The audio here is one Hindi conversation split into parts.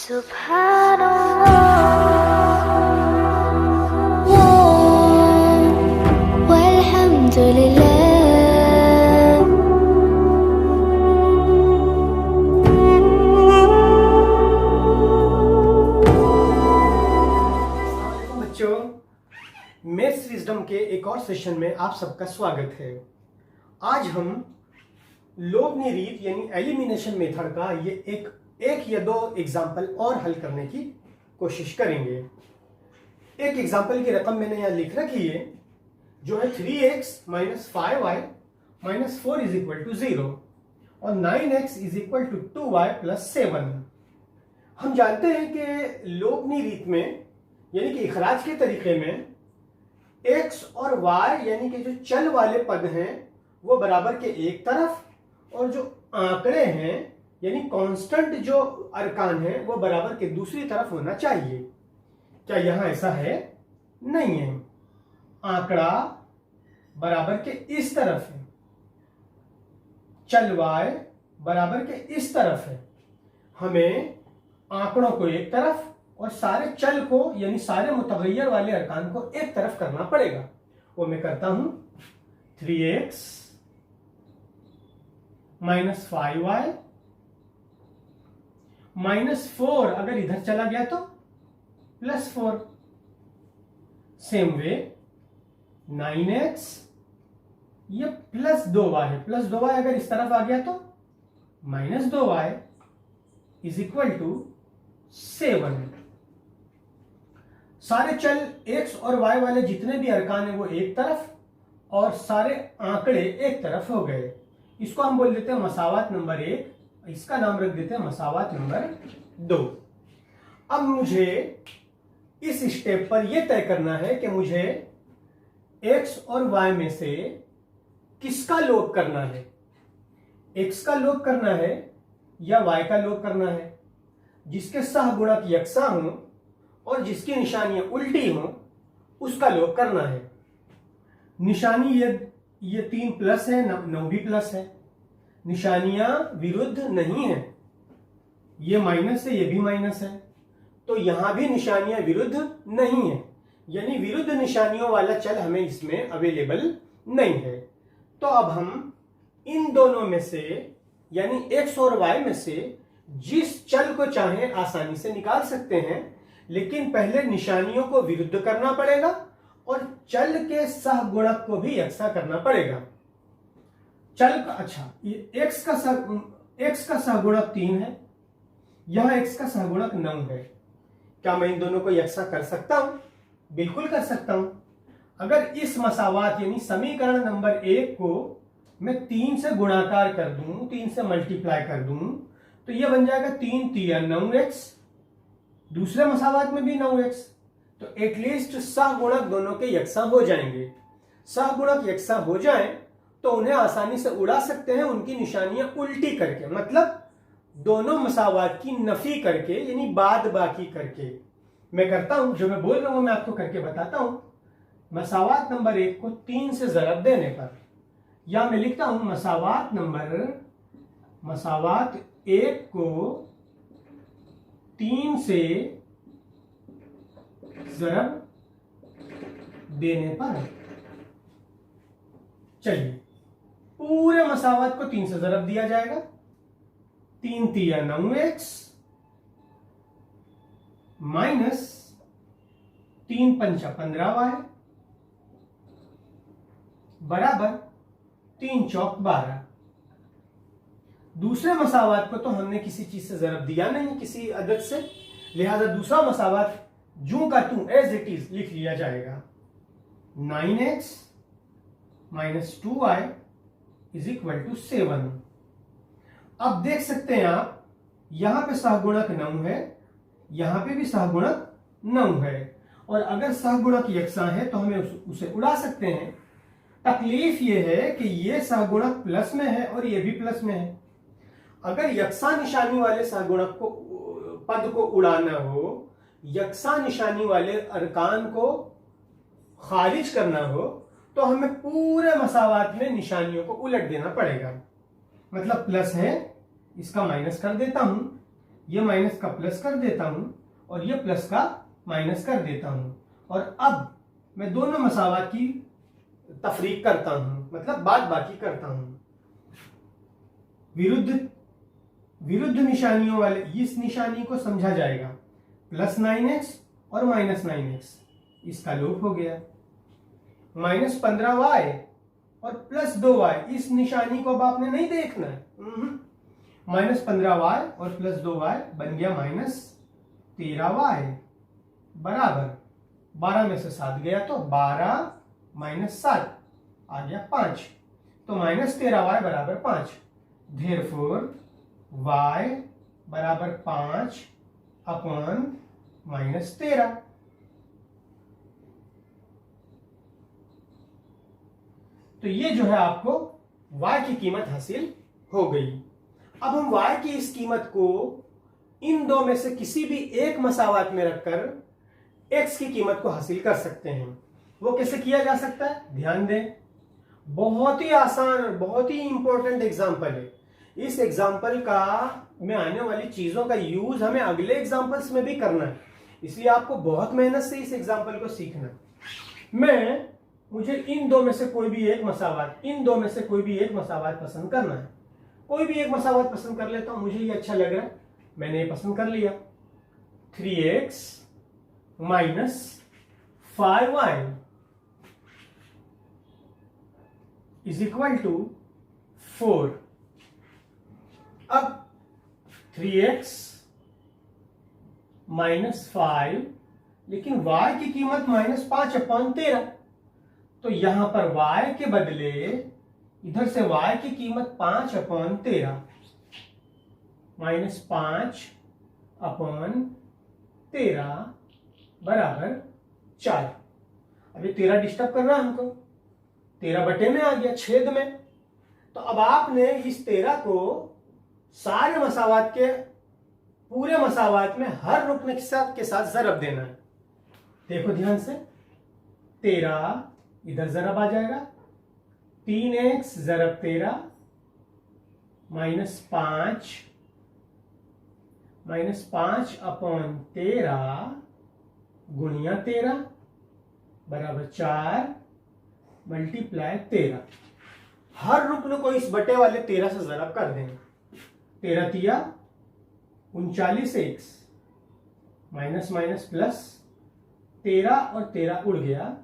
Subhanallah walhamdulillah. बच्चों, मैथ्स विजडम के एक और सेशन में आप सबका स्वागत है। आज हम लोगनी रीत यानी एलिमिनेशन मेथड का ये एक या दो एग्जाम्पल और हल करने की कोशिश करेंगे। एक एग्जाम्पल की रकम मैंने यहाँ लिख रखी है जो है 3x minus 5y minus 4 is equal to 0 और 9x is equal to 2y plus 7। हम जानते हैं कि लोगनी रीत में यानी कि इखराज के तरीके में x और y यानी कि जो चल वाले पद हैं वो बराबर के एक तरफ और जो आंकड़े हैं यानी कांस्टेंट जो अरकान है वो बराबर के दूसरी तरफ होना चाहिए। क्या यहां ऐसा है? नहीं है। आंकड़ा बराबर के इस तरफ है, चल y बराबर के इस तरफ है। हमें आंकड़ों को एक तरफ और सारे चल को यानी सारे मुतगय्यर वाले अरकान को एक तरफ करना पड़ेगा। वो मैं करता हूं 3x माइनस 5y माइनस 4 अगर इधर चला गया तो प्लस 4। सेम वे 9x ये प्लस 2y है, प्लस 2y अगर इस तरफ आ गया तो minus 2y is equal to 7। सारे चल x और y वाले जितने भी अरकान है वो एक तरफ और सारे आंकड़े एक तरफ हो गए। इसको हम बोल देते हैं मसावात नंबर 1, इसका नाम रख देते हैं मसावात नंबर 2। अब मुझे इस स्टेप पर यह तय करना है कि मुझे x और y में से किसका लोग करना है, x का लोग करना है या y का लोग करना है। जिसके सहगुणक यकसा हों और जिसकी निशानियां उल्टी हों उसका लोग करना है। निशानी ये 3 प्लस है, 9 भी प्लस है। निशानियां विरुद्ध नहीं है, ये माइनस है, ये भी माइनस है, तो यहां भी निशानियां विरुद्ध नहीं है, यानी विरुद्ध निशानियों वाला चल हमें इसमें अवेलेबल नहीं है। तो अब हम इन दोनों में से यानी x और y में से जिस चल को चाहें आसानी से निकाल सकते हैं, लेकिन पहले निशानियों को विरुद्ध करना पड़ेगा और चल के सहगुणक को भी यकसा करना पड़ेगा। चल का अच्छा ये x का सहगुणक 3 है, यह x का सहगुणक 9 है। क्या मैं इन दोनों को यकसा कर सकता हूं? बिल्कुल कर सकता हूं। अगर इस मसावात यानी समीकरण नंबर 1 को मैं 3 से गुणाकार कर दूं, 3 से मल्टीप्लाई कर दूं, तो यह बन जाएगा 3 तिया 9x, दूसरे मसावात में भी 9x। तो एटलीस्ट सहगुणक दोनों के यकसा हो जाएंगे। सहगुणक यकसा हो जाएं तो उन्हें आसानी से उड़ा सकते हैं उनकी निशानियां उल्टी करके, मतलब दोनों मसावात की नफी करके यानी बाद बाकी करके। मैं करता हूं, जो मैं बोल रहा हूं मैं आपको करके बताता हूं। मसावात नंबर 1 को 3 से जरब देने पर, या मैं लिखता हूं मसावात 1 को 3 से जरब देने पर, चलिए पूरे मसावात को 3 से जरब दिया जाएगा। 3 तिया 9x माइनस 3 पंचा 15y बराबर 3 चौक 12। दूसरे मसावात को तो हमने किसी चीज से जरब दिया नहीं, किसी अदद से, लिहाजा दूसरा मसावात जू का तू एज इट इज लिख लिया जाएगा। 9x minus 2y is equal to 7। अब देख सकते हैं आप, यहां पे सहगुणक 9 है, यहां पे भी सहगुणक 9 है, और अगर सहगुणक यकसा है तो हमें उसे उड़ा सकते हैं। तकलीफ यह है कि यह सहगुणक प्लस में है और यह भी प्लस में है। अगर यकसा निशानी वाले सहगुणक को पद को उड़ाना हो, यकसा निशानी वाले अरकान को खारिज करना हो, तो हमें पूरे मसावात में निशानियों को उलट देना पड़ेगा। मतलब प्लस है, इसका माइनस कर देता हूं, ये माइनस का प्लस कर देता हूं और ये प्लस का माइनस कर देता हूं, और अब मैं दोनों मसावात की तफरीक करता हूं, मतलब बाद बाकी करता हूं। विरुद्ध निशानियों वाले इस निशानी को समझा जाएगा, प्लस 9x और माइनस 9x, इसका लोप हो गया। माइनस 15y और प्लस 2y, इस निशानी को अब आपने नहीं देखना है। माइनस 15y और प्लस 2y बन गया माइनस 13y, बराबर 12 में से 7 गया तो 12 माइनस 7 आ गया 5, तो माइनस 13y बराबर 5। देयरफॉर y बराबर 5 अपॉन माइनस 13। तो ये जो है आपको y की कीमत हासिल हो गई। अब हम y की इस कीमत को इन दो में से किसी भी एक मसावात में रखकर x की कीमत को हासिल कर सकते हैं। वो कैसे किया जा सकता है, ध्यान दें। बहुत ही आसान और बहुत ही इंपॉर्टेंट एग्जाम्पल है। इस एग्जाम्पल का में आने वाली चीजों का यूज हमें अगले एग्जाम्पल्स में भी करना है, इसलिए आपको बहुत मेहनत से इस एग्जाम्पल को सीखना है। मुझे इन दो में से कोई भी एक मसावात पसंद करना है। कोई भी एक मसावात पसंद कर लेता हूं, मुझे ये अच्छा लग रहा है, मैंने ये पसंद कर लिया। 3x minus 5y is equal to 4। अब 3x माइनस 5, लेकिन y की कीमत माइनस 5 अपॉन 13, तो यहां पर y के बदले इधर से y की कीमत 5 अपॉन 13 माइनस 5 अपॉन 13 बराबर 4। अब ये 13 डिस्टर्ब कर रहा है हमको, 13 बटे में आ गया, छेद में। तो अब आपने इस 13 को सारे मसावात के पूरे मसावात में हर रुकन के साथ जरब देना है। देखो ध्यान से, 13 इधर जरब आ जाएगा, 3x जरब 13 माइनस 5 अपॉन 13 गुणिया 13 बराबर 4 मल्टीप्लाई 13। हर रुकन को इस बटे वाले 13 से जरब कर देंगे। 13 तिया 39x माइनस माइनस प्लस 13 और 13 उड़ गया,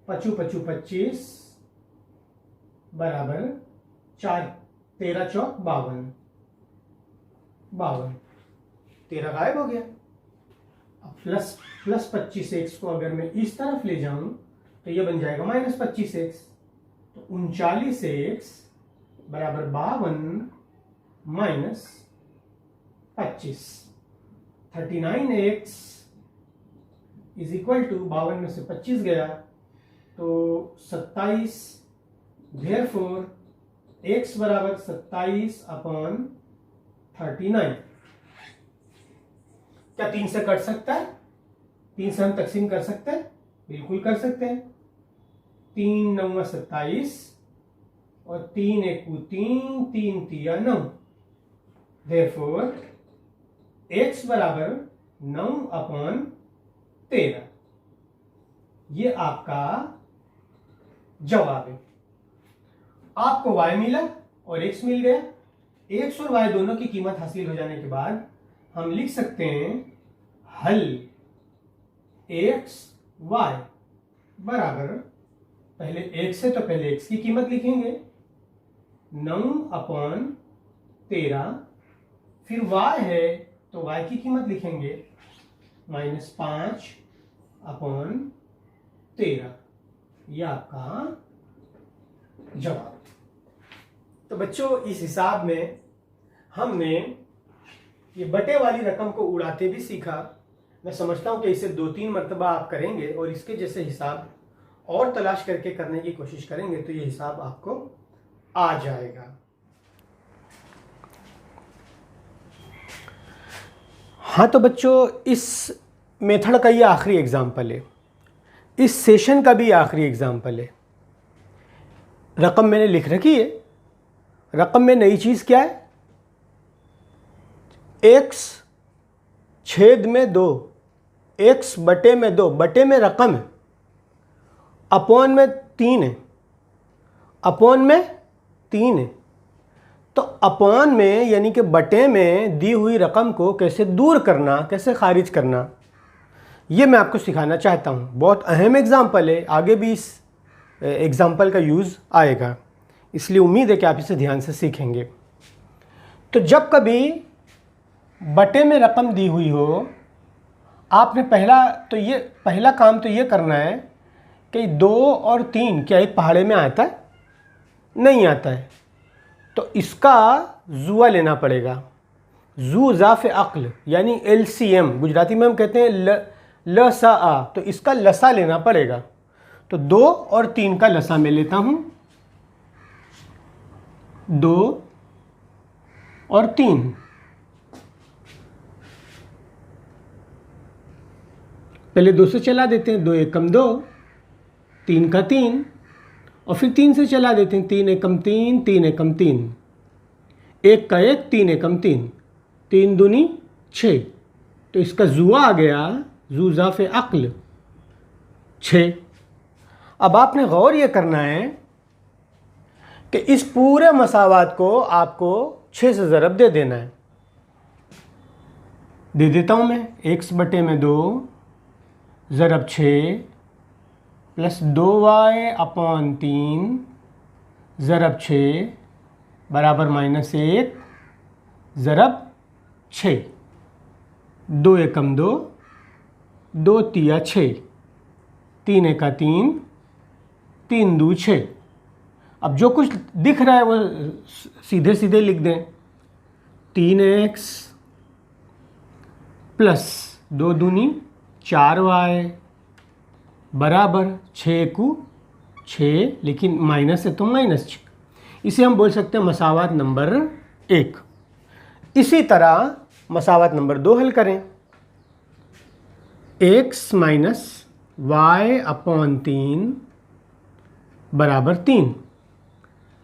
5 5 25 बराबर 4, 13 चौक 52, 13 गायब हो गया। अब प्लस 25x को अगर मैं इस तरफ ले जाऊं तो ये बन जाएगा माइनस 25x, तो 39x बराबर 52 minus 25, 39x is equal to 52 में से 25 गया तो 27। देयरफॉर x बराबर 27 अपॉन 39। क्या 3 से कट सकता है? 3 से हम तकसीम कर सकते हैं, बिल्कुल कर सकते हैं। 3 9 27 और 3 1 3, 3 3 9। देयरफॉर x बराबर 9 अपॉन 13। ये आपका जवाब है। आपको y मिला और x मिल गया। x और y दोनों की कीमत हासिल हो जाने के बाद हम लिख सकते हैं हल x y बराबर, पहले x है तो पहले x की कीमत लिखेंगे 9 अपॉन 13, फिर y है तो y की कीमत लिखेंगे माइनस 5 अपॉन 13। यह आपका जवाब। तो बच्चों, इस हिसाब में हमने ये बटे वाली रकम को उड़ाते भी सीखा। मैं समझता हूं कि इसे 2-3 मरतबा आप करेंगे और इसके जैसे हिसाब और तलाश करके करने की कोशिश करेंगे तो ये हिसाब आपको आ जाएगा। हाँ तो बच्चों, इस मेथड का ये आखिरी एग्जाम्पल है, इस सेशन का भी आखिरी एग्जाम्पल है। रकम मैंने लिख रखी है। रकम में नई चीज़ क्या है? x छेद में 2, x बटे में 2, बटे में रकम है, अपॉन में 3 है, अपॉन में 3 है। तो अपॉन में यानी कि बटे में दी हुई रकम को कैसे दूर करना, कैसे खारिज करना, ये मैं आपको सिखाना चाहता हूँ। बहुत अहम एग्जाम्पल है, आगे भी इस एग्जाम्पल का यूज़ आएगा, इसलिए उम्मीद है कि आप इसे ध्यान से सीखेंगे। तो जब कभी बटे में रकम दी हुई हो, आपने पहला काम तो ये करना है कि 2 और 3 क्या एक पहाड़े में आता है? नहीं आता है। तो इसका जुआ लेना पड़ेगा, जू ज़ाफ़े अक्ल यानी LCM, गुजराती में हम कहते हैं ल सा आ, तो इसका लसा लेना पड़ेगा। तो 2 और 3 का लसा मैं लेता हूँ, 2 और 3, पहले 2 से चला देते हैं, 2 एकम 2, 3 का 3, और फिर 3 से चला देते हैं, 3 एकम 3, 3 एकम 3, 1 का 1, 3 एकम 3, 3 दूनी 6। तो इसका जुआ आ गया, जू ज़ाफ़े अक्ल 6। अब आपने गौर ये करना है कि इस पूरे मसावात को आपको 6 से ज़रब दे देना है। दे देता हूँ मैं, x बटे में 2 ज़रब 6 प्लस 2y अपॉन 3 ज़रब 6 बराबर -1 ज़रब 6, 2 एकम 2, 2 तिया 6, 3 एका 3, 3 दू 6। अब जो कुछ दिख रहा है वो सीधे सीधे लिख दें, 3x प्लस 2 दूनी 4y बराबर 6 को 6, लेकिन माइनस है तो -6। इसे हम बोल सकते हैं मसावात नंबर 1। इसी तरह मसावात नंबर 2 हल करें, x माइनस y अपॉन 3 बराबर 3,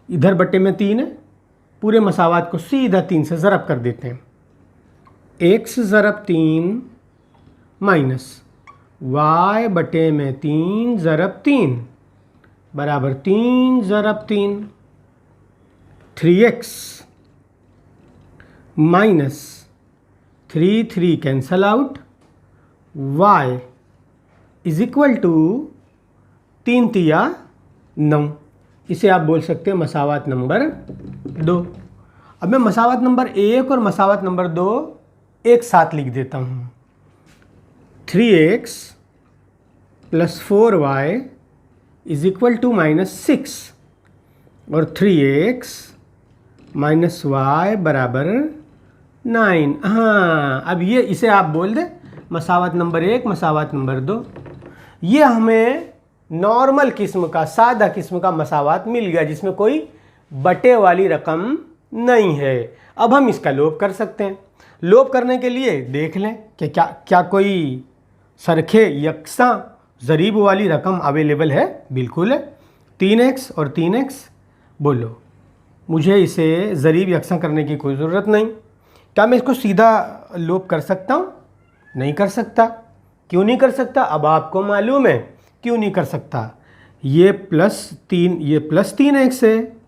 इधर बटे में 3 है, पूरे मसावात को सीधा 3 से ज़रब कर देते हैं, x ज़रब 3 माइनस y बटे में 3 ज़रब 3 बराबर 3 ज़रब 3, 3x minus 3 cancel out, y is equal to 3 तिया 9। इसे आप बोल सकते हैं मसावात नंबर 2। अब मैं मसावात नंबर 1 और मसावात नंबर 2 एक साथ लिख देता हूँ, 3x plus 4y is equal to -6 और 3x माइनस y बराबर 9। हाँ, अब ये इसे आप बोल दें मसावत नंबर 1, मसावत नंबर 2। ये हमें नॉर्मल किस्म का, सादा किस्म का मसावत मिल गया जिसमें कोई बटे वाली रकम नहीं है। अब हम इसका लोप कर सकते हैं। लोप करने के लिए देख लें कि क्या कोई सरखे यकसा ज़रीब वाली रकम अवेलेबल है। बिल्कुल है, 3x और 3x। बोलो, मुझे इसे ज़रीब यकसा करने की कोई ज़रूरत नहीं। क्या मैं इसको सीधा लोप कर सकता हूँ? नहीं कर सकता। क्यों नहीं कर सकता? अब आपको मालूम है क्यों नहीं कर सकता। ये प्लस 3x है,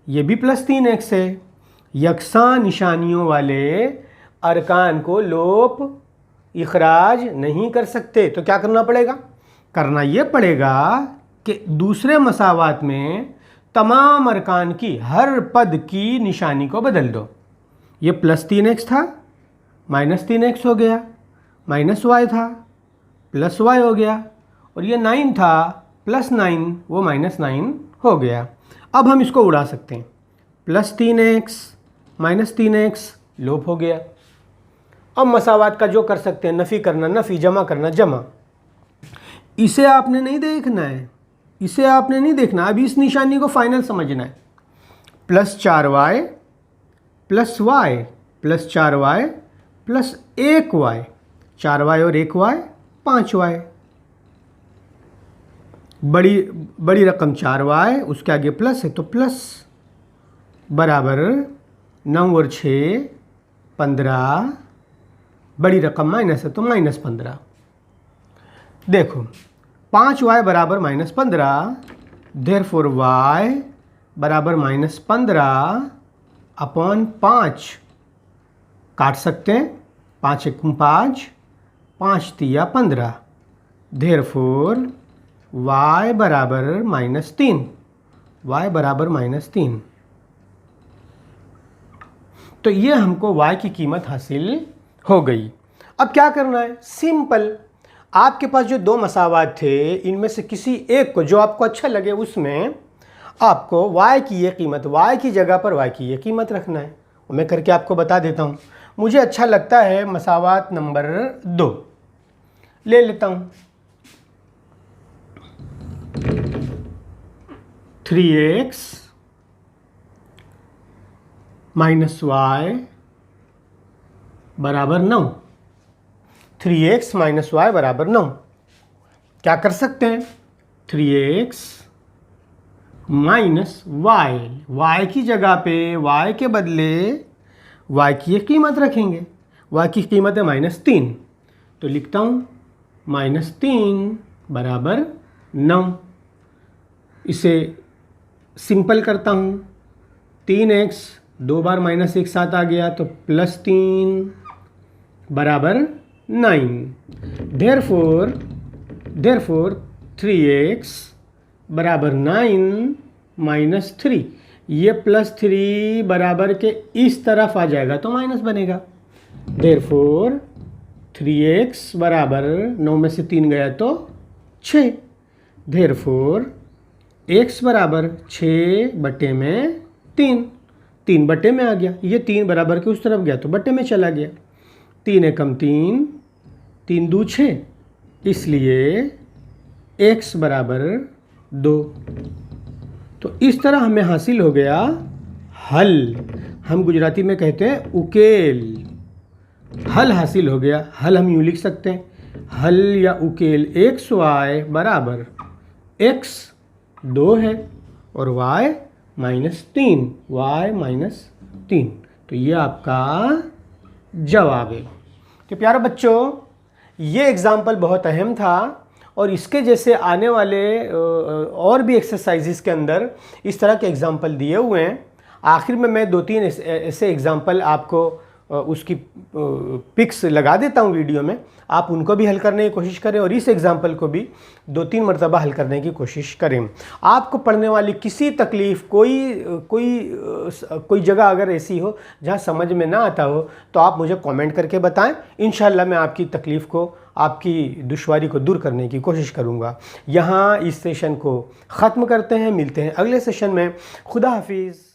ये भी प्लस 3x है। यकसा निशानियों वाले अरकान को लोप इखराज नहीं कर सकते। तो क्या करना पड़ेगा? करना ये पड़ेगा कि दूसरे मसावात में तमाम अरकान की हर पद की निशानी को बदल दो। ये प्लस 3x था, माइनस 3x हो गया, माइनस y था, प्लस y हो गया, और ये 9 था, प्लस 9, वो माइनस 9 हो गया। अब हम इसको उड़ा सकते हैं। प्लस 3x माइनस 3x लोप हो गया। अब मसावात का जो कर सकते हैं, नफ़ी करना नफ़ी, जमा करना जमा। इसे आपने नहीं देखना है, इसे आपने नहीं देखना। अभी इस निशानी को फाइनल समझना है। Plus 4y plus y plus 4y plus 1y, 4y और 1y 5y। बड़ी रकम 4y, उसके आगे प्लस है तो प्लस, बराबर 9 और 6 15, बड़ी रकम माइनस है तो -15। देखो 5y बराबर -15, देयरफॉर y बराबर -15 अपॉन 5 काट सकते हैं, 5 एकम 5, 5 तिया 15, देयरफॉर y बराबर -3, y बराबर -3। तो ये हमको y की कीमत हासिल हो गई। अब क्या करना है, सिंपल, आपके पास जो दो मसावात थे इनमें से किसी एक को जो आपको अच्छा लगे उसमें आपको y की ये कीमत, y की जगह पर y की ये कीमत रखना है। मैं करके आपको बता देता हूँ। मुझे अच्छा लगता है मसावात नंबर 2 ले लेता हूँ। 3x माइनस y बराबर 9। 3x माइनस y बराबर 9। क्या कर सकते हैं, 3x माइनस y की जगह पे y के बदले y की एक कीमत रखेंगे। y की कीमत है -3, तो लिखता हूँ -3 बराबर 9। इसे सिंपल करता हूँ, 3x 2 बार -1 साथ आ गया तो +3 बराबर 9। देयरफॉर 3x बराबर 9 माइनस 3, ये +3 बराबर के इस तरफ आ जाएगा तो माइनस बनेगा। देयरफॉर 3x बराबर 9 में से 3 गया तो 6। देयरफॉर x बराबर 6 बटे में 3, 3 बटे में आ गया, ये 3 बराबर के उस तरफ गया तो बटे में चला गया। 3 एकम 3, 3 दूँ 6, इसलिए x बराबर 2। तो इस तरह हमें हासिल हो गया हल। हम गुजराती में कहते हैं उकेल। हल हासिल हो गया। हल हम यूँ लिख सकते हैं, हल या उकेल xy बराबर x 2 है और y -3, y -3। तो ये आपका जवाब है। तो प्यारे बच्चों, ये एग्ज़ाम्पल बहुत अहम था और इसके जैसे आने वाले और भी एक्सरसाइजेस के अंदर इस तरह के एग्ज़ाम्पल दिए हुए हैं। आखिर में मैं 2-3 ऐसे एग्ज़ाम्पल आपको उसकी पिक्स लगा देता हूँ वीडियो में, आप उनको भी हल करने की कोशिश करें और इस एग्ज़ाम्पल को भी 2-3 मरतबा हल करने की कोशिश करें। आपको पढ़ने वाली किसी तकलीफ़ कोई जगह अगर ऐसी हो जहाँ समझ में ना आता हो तो आप मुझे कमेंट करके बताएं। इंशाल्लाह मैं आपकी तकलीफ़ को, आपकी दुश्वारी को दूर करने की कोशिश करूँगा। यहाँ इस सेशन को ख़त्म करते हैं, मिलते हैं अगले सेशन में। खुदा हाफिज़।